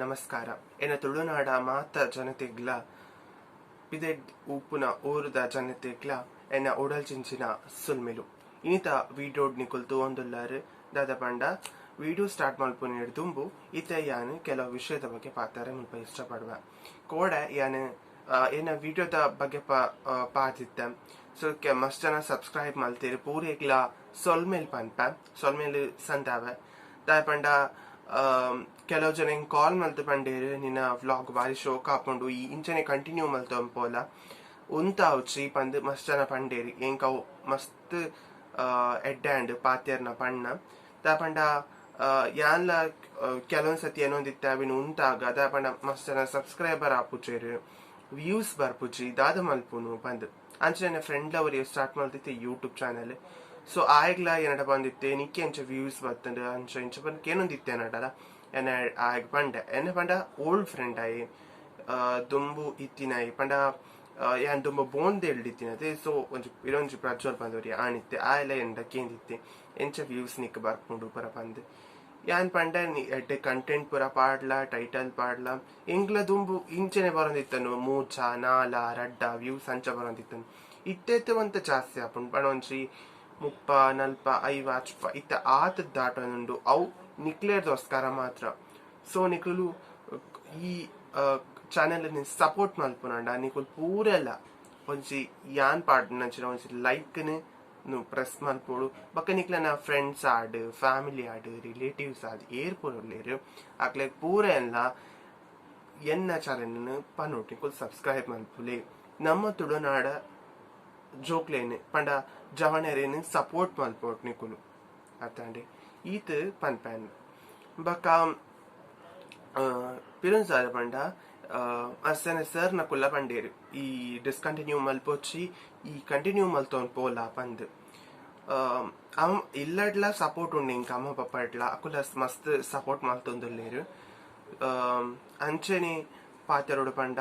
ನಮಸ್ಕಾರ. ಎನ್ನ ತುಳುನಾಡ ಮಾತ ಜನತೆಗ್ಲ ಪಿದೆಡ್ ಉಪ್ಪುನ ಊರುದ ಜನತೆಗ್ಲ ಎನ್ನ ಉಡಲ್ಚಿಂಚಿನ ಸುಲ್ಮೆಲು ಇನಿತ ವಿಡಿಯೋಡ್ ನಿಕುಲ್ ತೂವೊಂದುಲ್ಲಾರು ದಾದ ಪಂಡ ವಿಡಿಯೋ ಸ್ಟಾರ್ಟ್ ಮಲ್ಪುನ ದುಂಬು ಇತ್ತೆ ಯಾನು ಕೆಲವು ವಿಷಯದ ಬಗ್ಗೆ ಪಾತಾರೆ ಮುಲ್ಪ ಇಷ್ಟಪಡುವ ಕೋಡ ಯಾನು ಎನ್ನ ವಿಡಿಯೋದ ಬಗ್ಗೆ ಪಾತಿದ್ದೆ ಸೊ ಮಸ್ಟ್ ಜನ ಸಬ್ಸ್ಕ್ರೈಬ್ ಮಲ್ತೀರಿ ಪೂರೆಗ್ಲ ಸೊಲ್ಮೇಲ್ ಪನ್ಪ ಸೊಲ್ಮೇಲ್ ಸಂತಾವೆ ದಾದ ಪಂಡ ಕೆಲವು ಜನ ಹಿಂಗೆ ಕಾಲ್ ಮಲ್ತು ಪಂಡೇರು ನಿನ್ನ ವ್ಲಾಗ್ ಬಾರಿ ಶೋಕ್ ಹಾಕೊಂಡು ಈ ಇಂಚನೆ ಕಂಟಿನ್ಯೂ ಮಲ್ತು ಅಂಪೋಲ ಉಂತ ಅವಚ್ಚಿ ಪಂದ್ ಮಸ್ತ್ ಜನ ಪಂಡೇರಿ ಏಂಕ ಮಸ್ತ್ ಎಡ್ಡ್ಯಾಂಡ್ ಪಾತ್ಯರ್ನ ಪಣ್ಣ ದ ಪಂಡ ಯಾನ್ಲ ಕೆಲವೊಂದ್ಸತಿ ಏನೊಂದಿತ್ತೆ ಅವಿನ ಉಂತಾಗ ದ ಪಂಡ ಮಸ್ತ್ ಜನ ಸಬ್ಸ್ಕ್ರೈಬರ್ ಆಪುಚೇರು ವ್ಯೂಸ್ ಬರ್ಪುಜಿ ದಾದ ಮಲ್ಪುನು ಬಂದ್ ಅಂಚೆ ನನ್ನ ಫ್ರೆಂಡ್ ಅವರಿಗೆ ಸ್ಟಾರ್ಟ್ ಮಾಡ್ತಿತ್ತೆ ಯೂಟ್ಯೂಬ್ ಚಾನಲ್ ಸೊ ಆಯ್ಗ್ಲ ಏನಡ ಬಂದಿತ್ತೆ ನಿಕ್ಕೆ ಅಂಚ ವ್ಯೂಸ್ ಬರ್ತಂಡ ಅಂಚ ಇಂಚ ಬಂದ್ ಏನೊಂದಿತ್ತೆ ನಡಲ್ಲ ಎನ್ನ ಆಯ್ಗ ಪಂಡ ಎನ್ನ ಪಂಡ ಓಲ್ಡ್ ಫ್ರೆಂಡ್ ಆಯಿ ದುಂಬು ಇತ್ತಿನಾಯಿ ಪಂಡ ಯಾನ್ ದುಂಬ ಬೋಂದ್ ಎಳ್ದಿತ್ತಿನದೆ ಸೊ ಒಂಜಿ ಇರೊಂಜಿ ಪ್ರಜ್ವಲ್ ಬಂದವ್ರಿ ಆಣಿತ್ತೆ ಆಯ್ಲ ಎಂಡ ಕೇಂದಿತ್ತೆ ಎಂಚ ವ್ಯೂಸ್ ನಿಕ್ ಬರ್ಪುಂಡು ಪುರ ಬಂದ್ ಯಾನ್ ಪಂಡ ಎಡ್ಡೆ ಕಂಟೆಂಟ್ ಪುರ ಪಾಡ್ಲ ಟೈಟಲ್ ಪಾಡ್ಲ ಎಂಗ್ಲ ದುಂಬು ಇಂಚನೆ ಬರೋಂದಿತ್ತನು ಮೂಚ ನಾಲ ರಡ್ಡ ವ್ಯೂಸ್ ಅಂಚ ಬರೋಂದಿತ್ತನು ಇತ್ತೆತ್ತು ಒಂತ ಜಾಸ್ತಿ ಆಪುಂಡು ಪಂಡ ಒಂಜಿ 30-40-50 ಇತ್ತ ಆತ ದಾಟನುಂಡು ಅವು ನಿಕ್ಲೇರ್ದೋಸ್ಕರ ಮಾತ್ರ ಸೊ ನಿಕುಲು ಈ ಚಾನೆಲ್ ಸಪೋರ್ಟ್ ಮಲ್ಪುನಂಡ ನಿಕುಲು ಪೂರೆಲ್ಲ ಒಂಜಿ ಯಾನ್ ಪಾಡ್ನಂಚಿನ ಒಂಜಿ ಲೈಕ್ನು ಪ್ರೆಸ್ ಮಲ್ಪೋಡು ಬಕ್ಕ ನಿಕ್ಲನ ಫ್ರೆಂಡ್ಸ್ ಆಡ್ ಫ್ಯಾಮಿಲಿ ಆಡ್ ರಿಲೇಟಿವ್ಸ್ ಆದ್ ಏರ್ ಪೂರಲ್ಲೇರು ಅಕ್ಲೆ ಪೂರ ಎಲ್ಲ ಎನ್ನ ಚಾನೆಲ್ ಪನ್ನೋಟ್ ನಿಕುಲು ಸಬ್ಸ್ಕ್ರೈಬ್ ಮಲ್ಪುಲೆ ನಮ್ಮ ತುಳುನಾಡ ಜೋಕ್ಲೇನೆ ಪಂಡ ಜವಣರೇನು ಸಪೋರ್ಟ್ ಮಲ್ಪೋಟ್ ನಿಕುಲು ಅರ್ಥಂಡೆ ಈತ ಪನ್ಪನ್ ಬಕ ಪಿರನ್ ಸಾರ ಪಂಡ ಅಸನ ಸರ್ ನ ಕುಲ್ಲ ಪಂಡೇರು ಈ ಡಿಸ್ಕಂಟಿನ್ಯೂ ಮಲ್ಪೊಚ್ಚಿ ಈ ಕಂಟಿನ್ಯೂ ಮಲ್ತೋನ್ ಪೋಲ ಪಂದ್ ಅವ ಇಲ್ಲಡ್ಲ ಸಪೋರ್ಟ್ ಉಂಡು ಇಂಕ ಅಮ್ಮ ಪಪ್ಪ ಇಡ್ಲ ಅಕುಲ ಮಸ್ತ್ ಸಪೋರ್ಟ್ ಮಲ್ತೊಂದುಲ್ಲೇರು ಅಂಚನೆ ಪಾತೆರೋಡು ಪಂಡ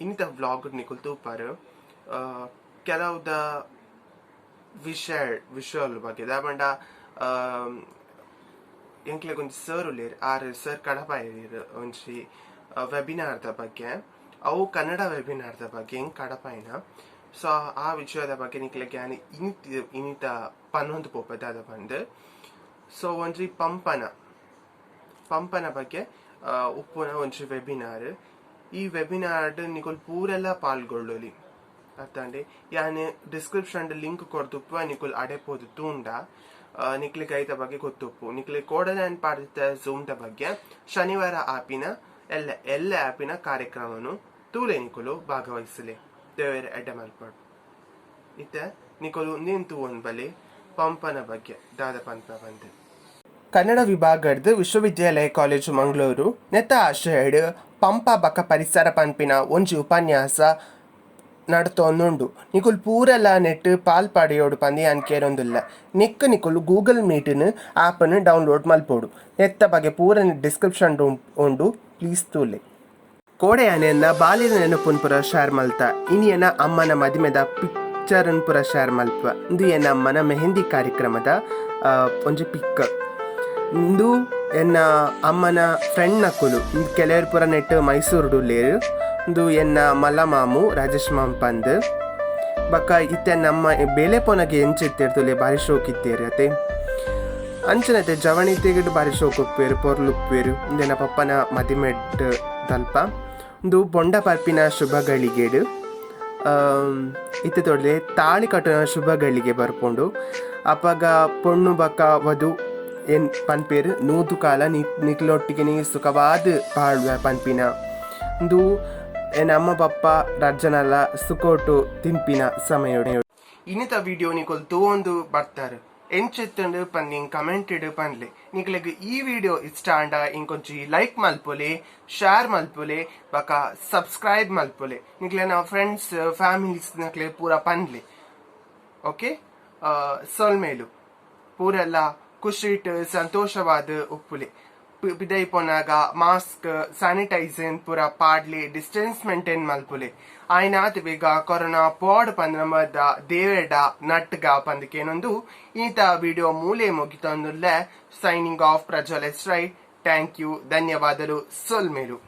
ಇನ್ನಿತ ವ್ಲಾಗ್ ನಿಕುಲ್ ತೂಪಾರು ಕೆಲವುದ ವಿಷುವಲ್ ಬಗ್ಗೆ ದಾಪಂಡ ಎಂಕ್ಲೆಗ್ ಒಂಜಿ ಸರ್ ಉಳ್ಳೇರು ಆರು ಸರ್ ಕಡಪ ಇರು ಒಂಜಿ ವೆಬಿನಾರ್ದ ಬಗ್ಗೆ ಅವು ಕನ್ನಡ ವೆಬಿನಾರ್ದ ಬಗ್ಗೆ ಹೆಂಗ್ ಕಡಪಾಯಿನ ಸೊ ಆ ವಿಷಯದ ಬಗ್ಗೆ ನಿಕ್ಲೆಗ್ ಇನಿತ ಪನ್ನೊಂದು ಪೋಪದಾದ ಬಂದು ಸೊ ಒಂಜಿ ಪಂಪನ ಬಗ್ಗೆ ಉಪ್ಪುನ ಒಂಜಿ ವೆಬಿನಾರ್ ಈ ವೆಬಿನಾರ್ ನಿಕುಲ್ ಪೂರೆಲ್ಲ ಪಾಲ್ಗೊಳ್ಳಲಿ ಅರ್ಥಂಡೆ ಯಾನ್ ಡಿಸ್ಕ್ರಿಪ್ಷನ್ ಲಿಂಕ್ ಕೊಡ್ತುಪ್ಪ ನಿಕುಲ್ ಅಡೆಪೋದು ತೂಂಡ ನಿಕ್ಲಿಗೆ ಐತ ಬಗ್ಗೆ ಗೊತ್ತುಪ್ಪು ನಿಕ್ಲಿ ಕೋಡನ್ ಪಾಡಿತ ಝೂಮ್ದ ಬಗ್ಗೆ ಶನಿವಾರ ಆಪಿನ ಎಲ್ಲ ಆಪಿನ ಕಾರ್ಯಕ್ರಮನು ತೂಲೆ ನಿಕುಲು ಭಾಗವಹಿಸಲಿ ದೇವರ ಎಡ್ಡೆ ಮಲ್ಪಾಡು ಇತ್ತ ನಿಕುಲು ನಿಂತು ಒಂದ್ ಬಲೆ ಪಂಪನ ಬಗ್ಗೆ ದಾದ ಪಂಪ ಬಂದೆ ಕನ್ನಡ ವಿಭಾಗದ ವಿಶ್ವವಿದ್ಯಾಲಯ ಕಾಲೇಜು ಮಂಗಳೂರು ನೆತ್ತ ಆಶ್ರಯಡ್ ಪಂಪ ಬಕ ಪರಿಸರ ಪಂಪಿನ ಒಂಜಿ ಉಪನ್ಯಾಸ ನಡ್ತೊಂದುಂಡು ನಿಕುಲ್ ಪೂರೆಲ್ಲ ನೆಟ್ ಪಾಲ್ ಪಡೆಯೋಡು ಪಂದಿ ಅನ್ಕೇರೊಂದುಲ್ಲ ನಿಕುಲು ಗೂಗಲ್ ಮೀಟ್ನ ಆ್ಯಪನ್ನು ಡೌನ್ಲೋಡ್ ಮಲ್ಪೋಡು ಎತ್ತ ಬಗ್ಗೆ ಪೂರ ಡಿಸ್ಕ್ರಿಪ್ಷನ್ ಉಂಡು ಪ್ಲೀಸ್ ತೂಲೆ ಕೋಡೆಯಾನೆಯನ್ನ ಬಾಲ್ಯದ ನೆನಪುನ್ ಪುರ ಶೇರ್ ಮಲ್ತ ಇನಿಯನ ಅಮ್ಮನ ಮದಿಮೆದ ಪಿಕ್ಚರನ್ ಪುರ ಶೇರ್ ಮಲ್ಪ ಇಂದು ಎನ್ನ ಅಮ್ಮನ ಮೆಹಂದಿ ಕಾರ್ಯಕ್ರಮದ ಒಂಜಿ ಪಿಕ್ ಇಂದು ಎನ್ನ ಅಮ್ಮನ ಫ್ರೆಂಡ್ ನಕುಲು ಕೆಲವರು ಪುರ ನೆಟ್ ಮೈಸೂರುಡುಲ್ಲೇರು ಇಂದು ಎನ್ನ ಮಲ್ಲ ಮಾಮು ರಾಜೇಶ್ ಮಾಮ್ ಪಂದ್ ಬಕ್ಕ ಇತ್ತೆ ನಮ್ಮ ಬೇಲೆ ಪೋನಗೆ ಎಂಚಿತ್ತಿರ್ತುಲೆ ಬಾರಿ ಶೋಕ್ ಇತ್ತೇರಿ ಅತೆ ಅಂಚನತೆ ಜವಣಿ ತೆಗೆದು ಬಾರಿ ಶೋಕ್ ಉಪ್ಪೇರು ಪೊರ್ಲು ಉಪ್ಪೇರು ಇಂದೆನ ಪಪ್ಪನ ಮದಿಮೆಡ್ ತಲ್ಪ ಇಂದು ಬೊಂಡ ಪರ್ಪಿನ ಶುಭ ಗಳಿಗೆಡು ಇತ್ತೆ ತೊಡಲೆ ತಾಳಿ ಕಟ್ಟುನ ಶುಭ ಗಳಿಗೆ ಬರ್ಕೊಂಡು ಅಪಗ ಪೊಣ್ಣು ಬಕ್ಕ ವಧು ಏನ್ ಪನ್ಪೇರು ನೂದು ಕಾಲ ನಿಕ್ಲೊಟ್ಟಿಗೆ ನೀ ಸುಖವಾದ ಬಾಳ್ವ ಪನ್ಪಿನ ಇಂದು ಎನ್ನ ಅಮ್ಮ ಪಪ್ಪ ರಜ್ಜನಲ್ಲ ಸುಕೋಟು ತಿಂಪಿನ ಸಮಯ ಇನ್ನಿತ ವಿಡಿಯೋ ನಿಕುಲ್ ತೂವೊಂದು ಬರ್ತಾರೆ ಎಂಚೆತ್ತಂಡು ಪಂದಿ ಕಮೆಂಟ್ ಇಡು ಪನ್ಲೆ ನಿಕ್ಲೆಗ್ ಈ ವಿಡಿಯೋ ಇಷ್ಟ ಅಂಡ ಇಂಕೊಂಚಿ ಲೈಕ್ ಮಲ್ಪೊಲೆ ಶೇರ್ ಮಲ್ಪೊಲೆ ಬಕ ಸಬ್ಸ್ಕ್ರೈಬ್ ಮಲ್ಪೊಲೆ ನಿಕ್ಲೆನ ಫ್ರೆಂಡ್ಸ್ ಫ್ಯಾಮಿಲೀಸ್ ನಕ್ಲೆ ಪೂರ ಪನ್ಲೆ ಓಕೆ ಸೊಲ್ಮೇಲು ಪೂರೆಲ್ಲ ಖುಷಿಟ್ ಸಂತೋಷವಾದ ಉಪ್ಪುಲೆ ಪಿದೈ ಪೊನಾಗ ಮಾಸ್ಕ್ ಸ್ಯಾನಿಟೈಸರ್ ಪೂರ ಪಾಡ್ಲಿ ಡಿಸ್ಟೆನ್ಸ್ ಮೇಂಟೈನ್ ಮಲ್ಪುಲೆ ಆಯ್ನಾತ್ ಬೇಗ ಕೊರೋನಾ ಪಾಡ್ ಪಂದ್ ನಮ್ಮದ ದೇವೆಡ ನಟ್ಗ ಪಂದಕೇನೊಂದು ಈತ ವಿಡಿಯೋ ಮೂಲೆ ಮುಗಿತೊಂದುಲ್ಲೆ signing off Prajwal S right thank you, ಧನ್ಯವಾದಗಳು ಸೊಲ್ಮೇಲು.